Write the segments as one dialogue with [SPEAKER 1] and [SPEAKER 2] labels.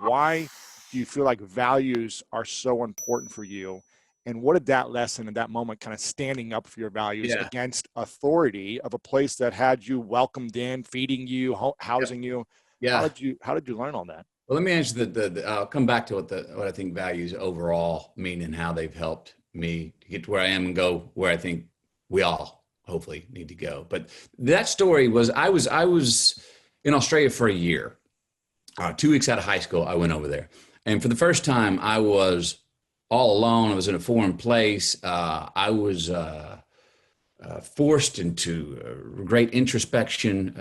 [SPEAKER 1] why do you feel like values are so important for you? And what did that lesson in that moment, kind of standing up for your values against authority of a place that had you welcomed in, feeding you, housing you?
[SPEAKER 2] Yeah.
[SPEAKER 1] How did you learn all that?
[SPEAKER 2] Well, let me answer I'll come back to what I think values overall mean and how they've helped me to get to where I am and go where I think we all hopefully need to go. But that story was, I was in Australia for a year. 2 weeks out of high school, I went over there. And for the first time, I was all alone. I was in a foreign place. I was forced into great introspection,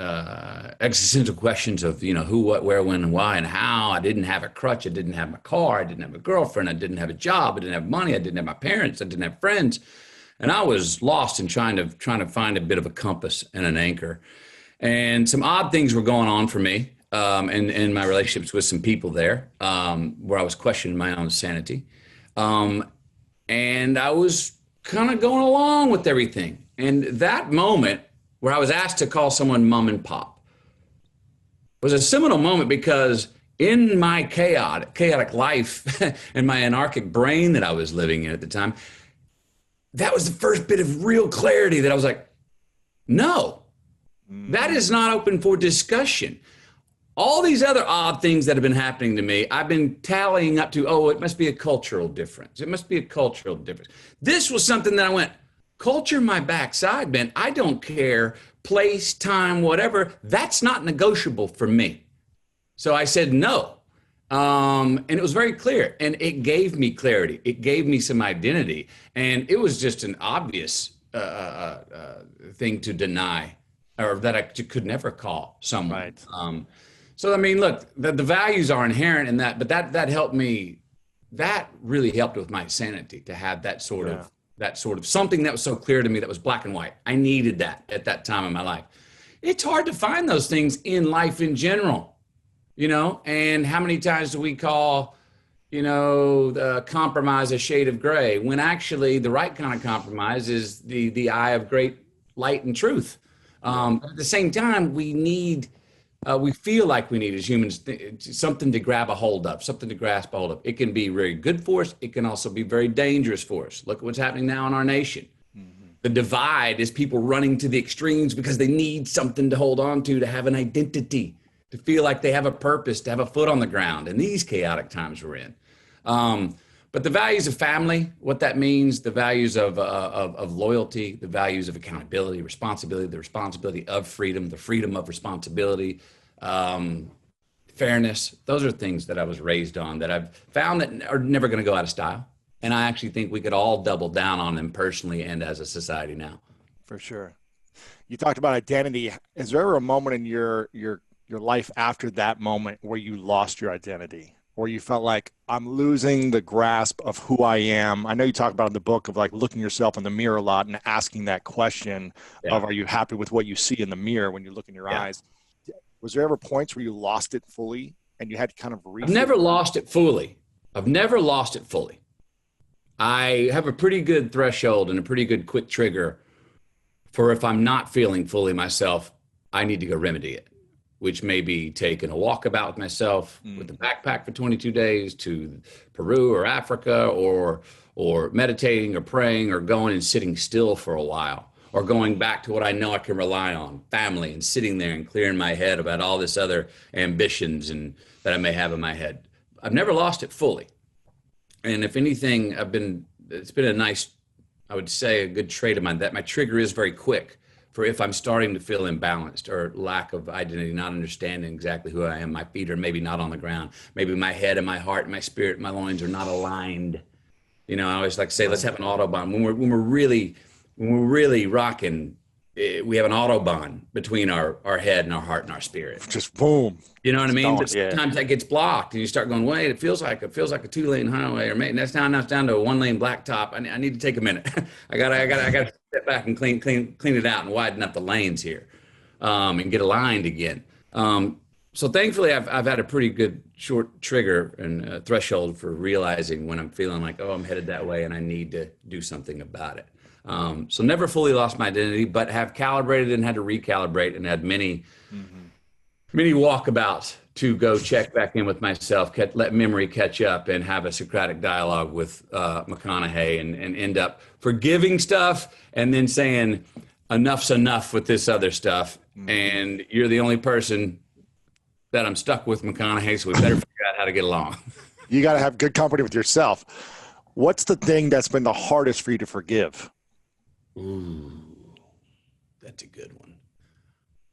[SPEAKER 2] existential questions of, who, what, where, when, and why, and how. I didn't have a crutch. I didn't have my car. I didn't have a girlfriend. I didn't have a job. I didn't have money. I didn't have my parents. I didn't have friends. And I was lost in trying to find a bit of a compass and an anchor. And some odd things were going on for me in my relationships with some people there, where I was questioning my own sanity. And I was kind of going along with everything. And that moment where I was asked to call someone mom and pop was a seminal moment, because in my chaotic life and my anarchic brain that I was living in at the time, that was the first bit of real clarity that I was like, no, that is not open for discussion. All these other odd things that have been happening to me, I've been tallying up to, it must be a cultural difference. It must be a cultural difference. This was something that I went, culture my backside, man. I don't care, place, time, whatever. That's not negotiable for me. So I said no. And it was very clear, and it gave me clarity. It gave me some identity, and it was just an obvious thing to deny, or that I could never call someone.
[SPEAKER 1] Right.
[SPEAKER 2] So, I mean, look, the values are inherent in that, but that helped me. That really helped with my sanity, to have that sort of something that was so clear to me, that was black and white. I needed that at that time in my life. It's hard to find those things in life in general, and how many times do we call, the compromise a shade of gray, when actually the right kind of compromise is the eye of great light and truth. At the same time, we feel like we need, as humans, something to grab a hold of, something to grasp a hold of. It can be very good for us. It can also be very dangerous for us. Look at what's happening now in our nation. Mm-hmm. The divide is people running to the extremes because they need something to hold on to have an identity, to feel like they have a purpose, to have a foot on the ground in these chaotic times we're in. But the values of family, what that means, the values of loyalty, the values of accountability, responsibility, the responsibility of freedom, the freedom of responsibility, fairness. Those are things that I was raised on, that I've found that are never going to go out of style. And I actually think we could all double down on them personally and as a society now.
[SPEAKER 1] For sure. You talked about identity. Is there ever a moment in your life after that moment where you lost your identity? Or you felt like, I'm losing the grasp of who I am? I know you talk about in the book of like looking yourself in the mirror a lot and asking that question of, are you happy with what you see in the mirror when you look in your eyes? Was there ever points where you lost it fully and you had to kind of
[SPEAKER 2] I've never lost it fully. I have a pretty good threshold and a pretty good quick trigger for, if I'm not feeling fully myself, I need to go remedy it, which may be taking a walkabout with myself with a backpack for 22 days to Peru or Africa, or meditating or praying, or going and sitting still for a while, or going back to what I know I can rely on, family, and sitting there and clearing my head about all this other ambitions and that I may have in my head. I've never lost it fully. And if anything, it's been a nice, I would say, a good trait of mine, that my trigger is very quick. For if I'm starting to feel imbalanced or lack of identity, not understanding exactly who I am, my feet are maybe not on the ground. Maybe my head and my heart and my spirit and my loins are not aligned. I always like to say, let's have an Autobahn. When we're really rocking, we have an Autobahn between our head and our heart and our spirit.
[SPEAKER 1] Just boom.
[SPEAKER 2] You know what I mean? But sometimes that gets blocked, and you start going, wait, it feels like a 2-lane highway, or maybe that's down to a 1-lane blacktop. I need to take a minute. I gotta step back and clean it out and widen up the lanes here, and get aligned again. So thankfully, I've had a pretty good short trigger and threshold for realizing when I'm feeling like, I'm headed that way and I need to do something about it. So never fully lost my identity, but have calibrated and had to recalibrate, and had many walkabouts to go check back in with myself, let memory catch up, and have a Socratic dialogue with McConaughey, and end up forgiving stuff and then saying enough's enough with this other stuff. And you're the only person that I'm stuck with, McConaughey, so we better figure out how to get along.
[SPEAKER 1] You got to have good company with yourself. What's the thing that's been the hardest for you to forgive?
[SPEAKER 2] Ooh, that's a good one.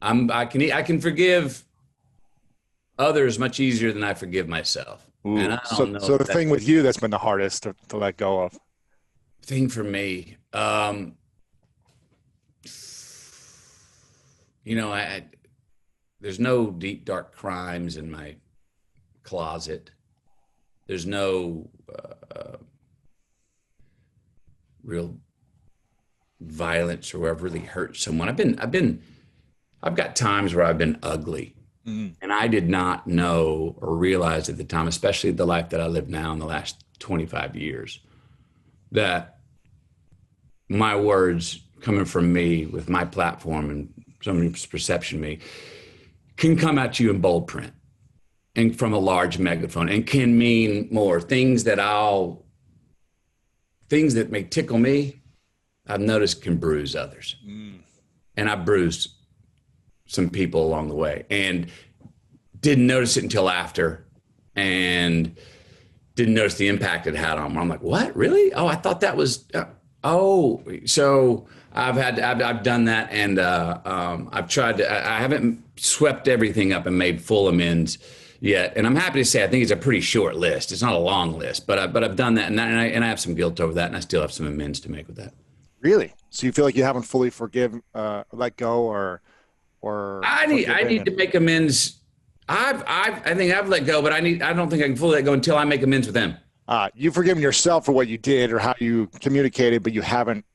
[SPEAKER 2] I can forgive others much easier than I forgive myself.
[SPEAKER 1] Ooh.
[SPEAKER 2] And I don't know.
[SPEAKER 1] So the thing with you that's been the hardest to let go of?
[SPEAKER 2] Thing for me, there's no deep, dark crimes in my closet. There's no real violence or where I've really hurt someone. I've got times where I've been ugly, and I did not know or realize at the time, especially the life that I live now in the last 25 years, that my words coming from me with my platform and somebody's perception of me can come at you in bold print and from a large megaphone, and can mean more things that may tickle me, I've noticed can bruise others. And I bruised some people along the way and didn't notice it until after, and didn't notice the impact it had on me. I'm like, what, really? Oh, I thought that was, so I've done that. And I've tried to, I haven't swept everything up and made full amends yet. And I'm happy to say, I think it's a pretty short list. It's not a long list, but I've done that, and I have some guilt over that, and I still have some amends to make with that.
[SPEAKER 1] Really? So you feel like you haven't fully let go, or
[SPEAKER 2] I need to make amends. I think I've let go, but I don't think I can fully let go until I make amends with them.
[SPEAKER 1] You've forgiven yourself for what you did or how you communicated, but you haven't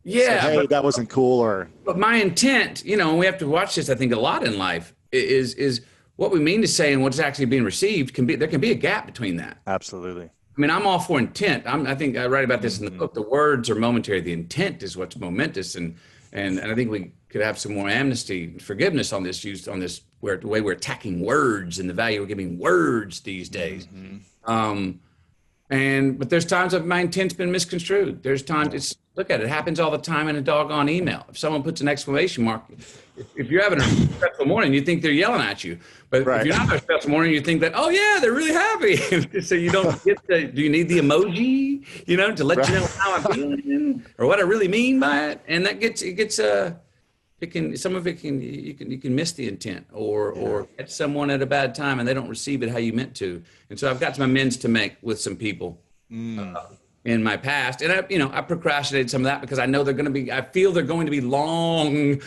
[SPEAKER 1] said, hey, that wasn't cool.
[SPEAKER 2] But my intent, and we have to watch this, I think, a lot in life, is what we mean to say and what's actually being received. There can be a gap between that.
[SPEAKER 1] Absolutely.
[SPEAKER 2] I mean, I'm all for intent. I think I write about this in the book. The words are momentary. The intent is what's momentous. And I think we could have some more amnesty, forgiveness on this, used on this, where the way we're attacking words and the value we're giving words these days. But there's times that my intent's been misconstrued. There's times look at it. It happens all the time in a doggone email. If someone puts an exclamation mark, if you're having a stressful morning, you think they're yelling at you. But if you're not having a stressful morning, you think that, oh yeah, they're really happy. So you don't get do you need the emoji, to let you know how I'm feeling or what I really mean by it? And that you can miss the intent or catch someone at a bad time and they don't receive it how you meant to. And so I've got some amends to make with some people in my past. And I procrastinated some of that because I know I feel they're going to be long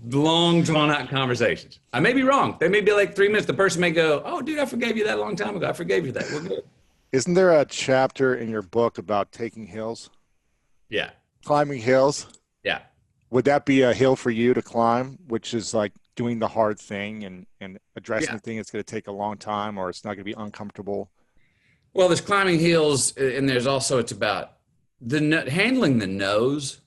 [SPEAKER 2] drawn out conversations. I may be wrong. They may be like 3 minutes. The person may go, oh dude, I forgave you that a long time ago. I forgave you that. We're good.
[SPEAKER 1] Isn't there a chapter in your book about taking hills?
[SPEAKER 2] Yeah.
[SPEAKER 1] Climbing hills?
[SPEAKER 2] Yeah.
[SPEAKER 1] Would that be a hill for you to climb, which is like doing the hard thing and addressing the thing that's going to take a long time, or it's not going to be uncomfortable?
[SPEAKER 2] Well, there's climbing hills, and there's also, it's about handling the no's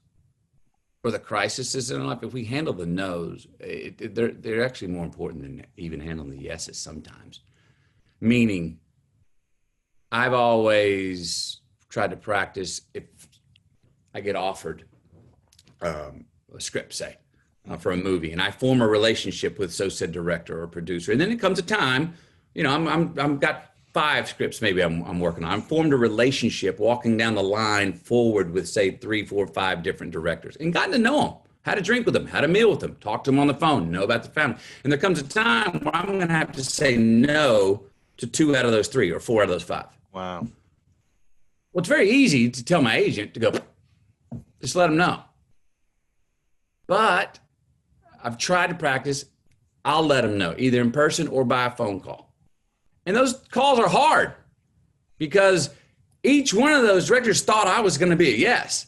[SPEAKER 2] or the crises in life. If we handle the no's, they're actually more important than even handling the yeses sometimes. Meaning, I've always tried to practice, if I get offered a script, say, for a movie, and I form a relationship with said director or producer, and then it comes a time, I'm got 5 scripts maybe I'm working on. I'm formed a relationship walking down the line forward with, say, 3, 4, 5 different directors, and gotten to know them, had a drink with them, had a meal with them, talked to them on the phone, know about the family. And there comes a time where I'm going to have to say no to 2 out of those 3 or 4 out of those 5.
[SPEAKER 1] Wow.
[SPEAKER 2] Well, it's very easy to tell my agent to go, just let them know. But I've tried to practice, I'll let them know, either in person or by a phone call. And those calls are hard because each one of those directors thought I was going to be a yes,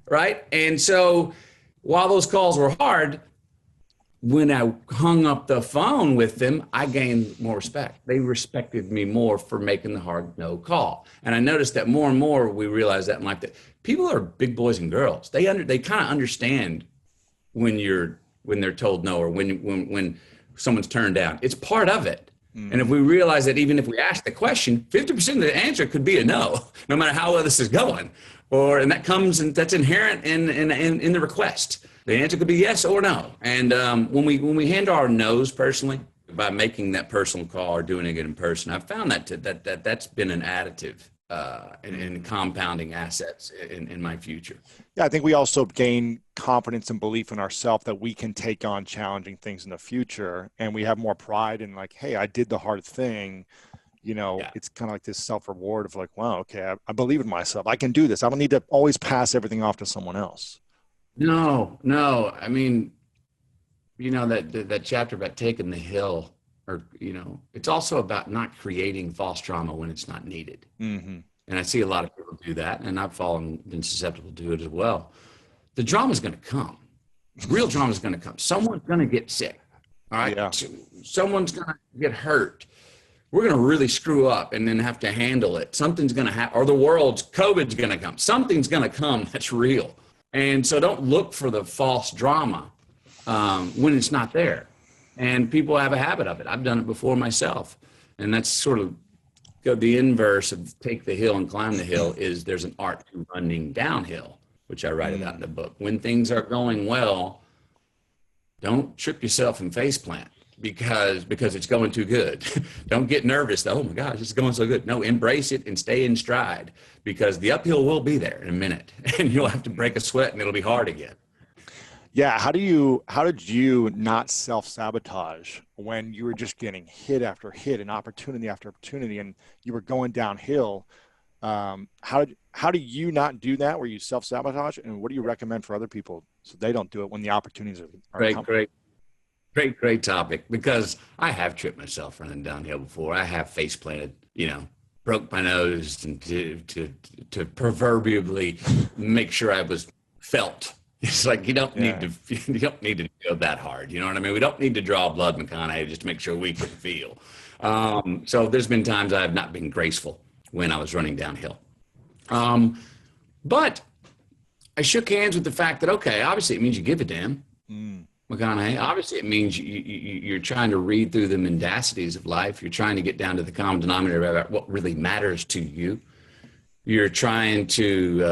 [SPEAKER 2] right? And so while those calls were hard, when I hung up the phone with them, I gained more respect. They respected me more for making the hard no call. And I noticed that more and more we realize that in life, that people are big boys and girls. They kind of understand when they're told no, or when someone's turned down. It's part of it. And if we realize that even if we ask the question, 50% of the answer could be a no, no matter how well this is going. And that comes, and that's inherent in the request. The answer could be yes or no. And when we handle our no's personally, by making that personal call or doing it in person, I've found that's been an additive and compounding assets in my future.
[SPEAKER 1] Yeah, I think we also gain confidence and belief in ourselves that we can take on challenging things in the future, and we have more pride in like, hey, I did the hard thing.
[SPEAKER 2] Yeah.
[SPEAKER 1] It's kind of like this self-reward of like, wow, okay, I believe in myself. I can do this. I don't need to always pass everything off to someone else.
[SPEAKER 2] No. I mean, that chapter about taking the hill, or it's also about not creating false drama when it's not needed.
[SPEAKER 1] Mm-hmm.
[SPEAKER 2] And I see a lot of people do that, and I've been susceptible to it as well. The drama is going to come. Real drama is going to come. Someone's going to get sick. All right.
[SPEAKER 1] Yeah.
[SPEAKER 2] Someone's going to get hurt. We're going to really screw up and then have to handle it. Something's going to happen, or COVID's going to come. Something's going to come that's real. And so don't look for the false drama when it's not there. And people have a habit of it. I've done it before myself. And that's sort of the inverse of take the hill and climb the hill is there's an art to running downhill, which I write about in the book. When things are going well, don't trip yourself and face plant because it's going too good. Don't get nervous. Oh my gosh, it's going so good. No, embrace it and stay in stride, because the uphill will be there in a minute and you'll have to break a sweat and it'll be hard again.
[SPEAKER 1] Yeah. How did you not self-sabotage when you were just getting hit after hit and opportunity after opportunity and you were going downhill? How do you not do that where you self-sabotage, and what do you recommend for other people so they don't do it when the opportunities are coming?
[SPEAKER 2] Great topic, because I have tripped myself running downhill before. I have face planted, broke my nose and to proverbially make sure I was felt. It's like you don't need to go that hard. You know what I mean? We don't need to draw blood, McConaughey, just to make sure we can feel. So there's been times I have not been graceful when I was running downhill. But I shook hands with the fact that, okay, obviously it means you give a damn, McConaughey. Obviously it means you're trying to read through the mendacities of life. You're trying to get down to the common denominator about what really matters to you. You're trying to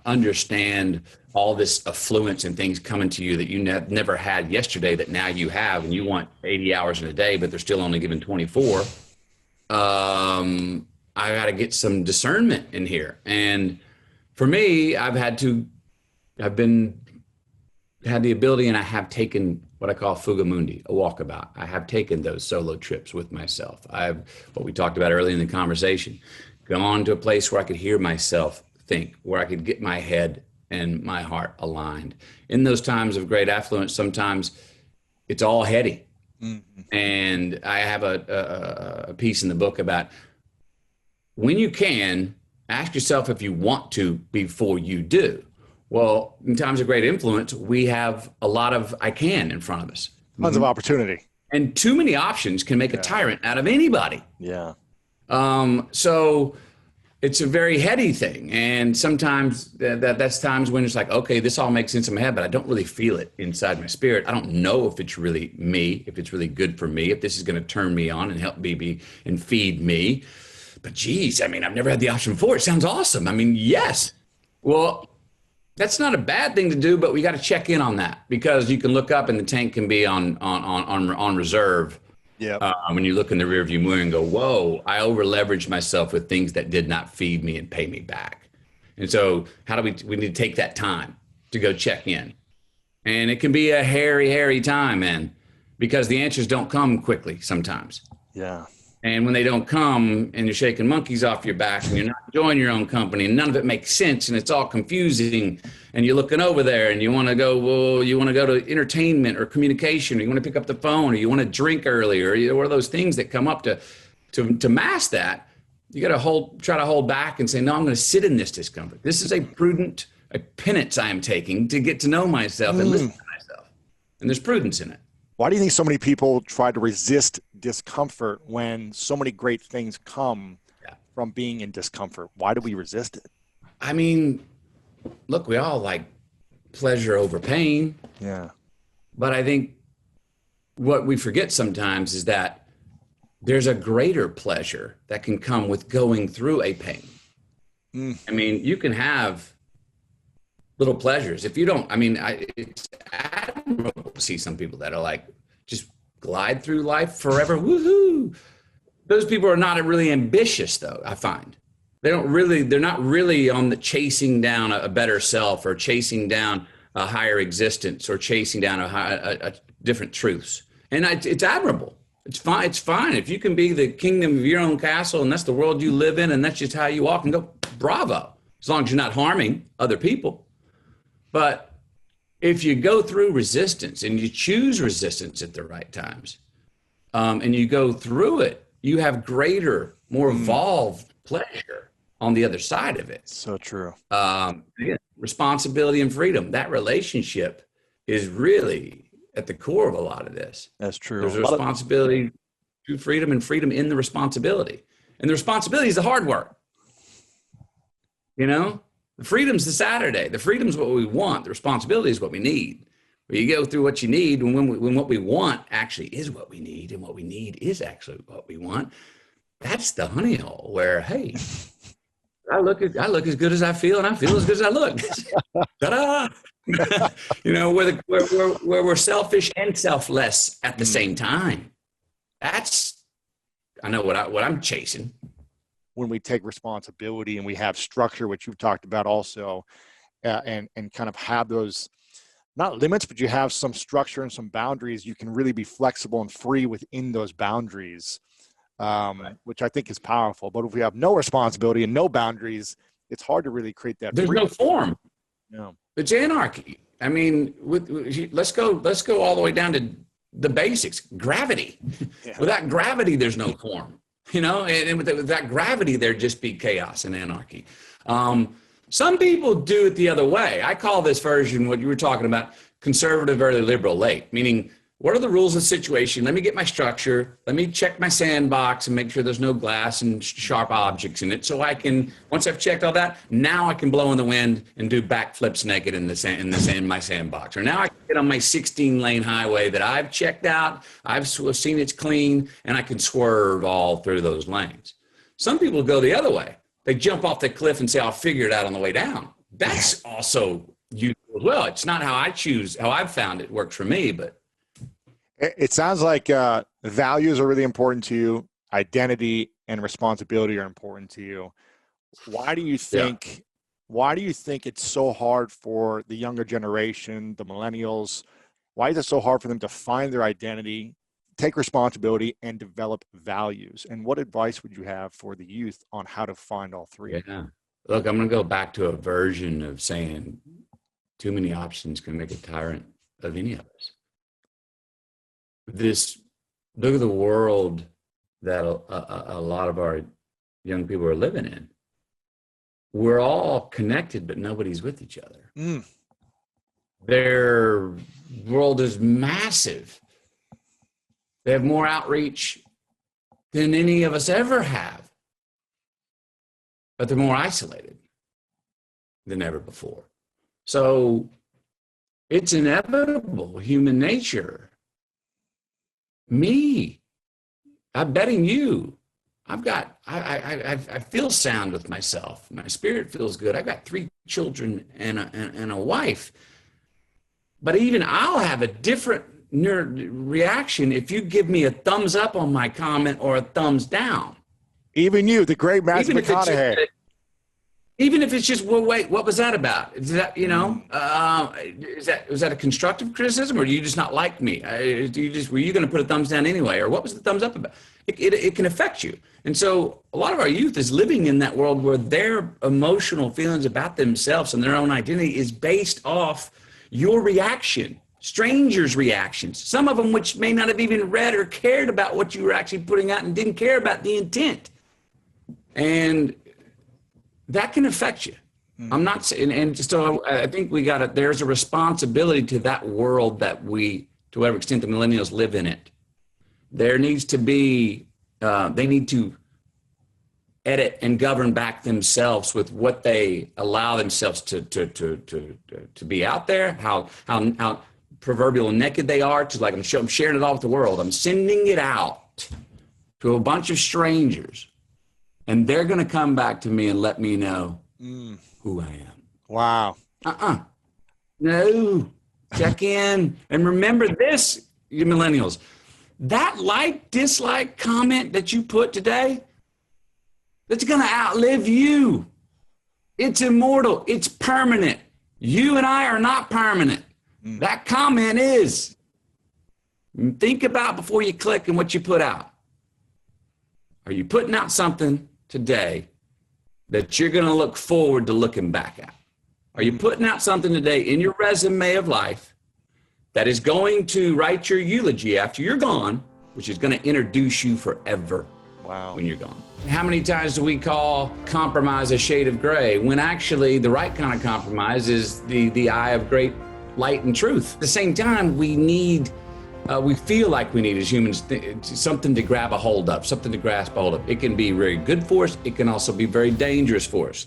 [SPEAKER 2] understand all this affluence and things coming to you that you never had yesterday that now you have, and you want 80 hours in a day, but they're still only given 24. I got to get some discernment in here. And for me, I've had the ability, and I have taken what I call fuga mundi, a walkabout. I have taken those solo trips with myself. What we talked about earlier in the conversation, gone to a place where I could hear myself think, where I could get my head and my heart aligned. In those times of great affluence, sometimes it's all heady. Mm-hmm. And I have a piece in the book about when you can, ask yourself if you want to before you do. Well, in times of great influence, we have a lot of I can in front of us.
[SPEAKER 1] Tons of opportunity.
[SPEAKER 2] And too many options can make a tyrant out of anybody.
[SPEAKER 1] Yeah.
[SPEAKER 2] So it's a very heady thing. And sometimes that's times when it's like, okay, this all makes sense in my head, but I don't really feel it inside my spirit. I don't know if it's really me, if it's really good for me, if this is going to turn me on and help me and feed me. But geez, I mean, I've never had the option before. It sounds awesome. I mean, yes. Well, that's not a bad thing to do, but we got to check in on that, because you can look up and the tank can be on reserve.
[SPEAKER 1] Yeah.
[SPEAKER 2] When you look in the rearview mirror and go, whoa, I over leveraged myself with things that did not feed me and pay me back. And so we need to take that time to go check in. And it can be a hairy time, man, because the answers don't come quickly sometimes.
[SPEAKER 1] Yeah.
[SPEAKER 2] And when they don't come and you're shaking monkeys off your back and you're not enjoying your own company and none of it makes sense and it's all confusing and you're looking over there and you want to go, you want to go to entertainment or communication, or you want to pick up the phone, or you want to drink earlier, or one of those things that come up to mask that, you got to try to hold back and say, no, I'm going to sit in this discomfort. This is a penance I am taking to get to know myself and listen to myself. And there's prudence in it.
[SPEAKER 1] Why do you think so many people try to resist discomfort when so many great things come from being in discomfort? Why do we resist it?
[SPEAKER 2] I mean, look, we all like pleasure over pain.
[SPEAKER 1] Yeah.
[SPEAKER 2] But I think what we forget sometimes is that there's a greater pleasure that can come with going through a pain.
[SPEAKER 1] Mm.
[SPEAKER 2] I mean, you can have little pleasures. If you don't, I mean, it's admirable to see some people that are like just glide through life forever. Woohoo! Those people are not really ambitious, though. I find they're not really on the chasing down a better self or chasing down a higher existence or chasing down a different truths. And it's admirable. It's fine. It's fine if you can be the kingdom of your own castle and that's the world you live in and that's just how you walk and go. Bravo! As long as you're not harming other people. But if you go through resistance and you choose resistance at the right times, and you go through it, you have greater, more evolved pleasure on the other side of it.
[SPEAKER 1] So true.
[SPEAKER 2] Again, responsibility and freedom. That relationship is really at the core of a lot of this.
[SPEAKER 1] That's true.
[SPEAKER 2] There's a responsibility to freedom and freedom in the responsibility. And the responsibility is the hard work. You know, the freedom's the Saturday. The freedom's what we want. The responsibility is what we need. Where you go through what you need, and when what we want actually is what we need, and what we need is actually what we want. That's the honey hole where, hey, I look as good as I feel, and I feel as good as I look. Ta-da! You know, where we're selfish and selfless at the same time. That's, I know what I'm chasing.
[SPEAKER 1] When we take responsibility and we have structure, which you've talked about also, and kind of have those, not limits, but you have some structure and some boundaries, you can really be flexible and free within those boundaries, right. Which I think is powerful. But if we have no responsibility and no boundaries, it's hard to really create that.
[SPEAKER 2] There's no form.
[SPEAKER 1] No.
[SPEAKER 2] It's anarchy. I mean, let's go all the way down to the basics. Gravity. Yeah. Without gravity, there's no form. You know, and with that gravity, there'd just be chaos and anarchy. Some people do it the other way. I call this version, what you were talking about, conservative, early, liberal, late, meaning what are the rules of the situation? Let me get my structure. Let me check my sandbox and make sure there's no glass and sharp objects in it. So I can, once I've checked all that, now I can blow in the wind and do backflips naked in my sandbox. Or now I can get on my 16-lane highway that I've checked out. I've seen it's clean, and I can swerve all through those lanes. Some people go the other way. They jump off the cliff and say, I'll figure it out on the way down. That's also useful as well. It's not how I've found it works for me, but.
[SPEAKER 1] It sounds like values are really important to you. Identity and responsibility are important to you. Why do you think it's so hard for the younger generation, the millennials? Why is it so hard for them to find their identity, take responsibility, and develop values? And what advice would you have for the youth on how to find all three?
[SPEAKER 2] Yeah. Look, I'm going to go back to a version of saying too many options can make a tyrant of any of us. Look at the world that a lot of our young people are living in. We're all connected, but nobody's with each other. Their world is massive. They have more outreach than any of us ever have, but they're more isolated than ever before. So it's inevitable, human nature. Me, I'm betting you. I feel sound with myself. My spirit feels good. I've got 3 children and a wife. But even I'll have a different reaction if you give me a thumbs up on my comment or a thumbs down.
[SPEAKER 1] Even you, the great Matthew McConaughey.
[SPEAKER 2] Even if it's just, well, wait, what was that about? Is that, was that a constructive criticism, or do you just not like me? Were you going to put a thumbs down anyway, or what was the thumbs up about? It can affect you. And so a lot of our youth is living in that world where their emotional feelings about themselves and their own identity is based off your reaction, strangers' reactions, some of them which may not have even read or cared about what you were actually putting out and didn't care about the intent. And that can affect you. I'm not saying, and so I think there's a responsibility to that world that to whatever extent the millennials live in it. There needs to be, they need to edit and govern back themselves with what they allow themselves to be out there, how proverbial naked they are, to like, I'm sharing it all with the world. I'm sending it out. to a bunch of strangers, and they're going to come back to me and let me know who I am.
[SPEAKER 1] Wow.
[SPEAKER 2] No. Check in. And remember this, you millennials, that like, dislike comment that you put today, that's going to outlive you. It's immortal. It's permanent. You and I are not permanent. That comment is. Think about before you click and what you put out. Are you putting out something today that you're going to look forward to looking back at? Are you putting out something today in your resume of life that is going to write your eulogy after you're gone, which is going to introduce you forever when you're gone? How many times do we call compromise a shade of gray when actually the right kind of compromise is the eye of great light and truth? At the same time, we feel like we need as humans something to grab a hold of, something to grasp a hold of. It can be very good for us. It can also be very dangerous for us.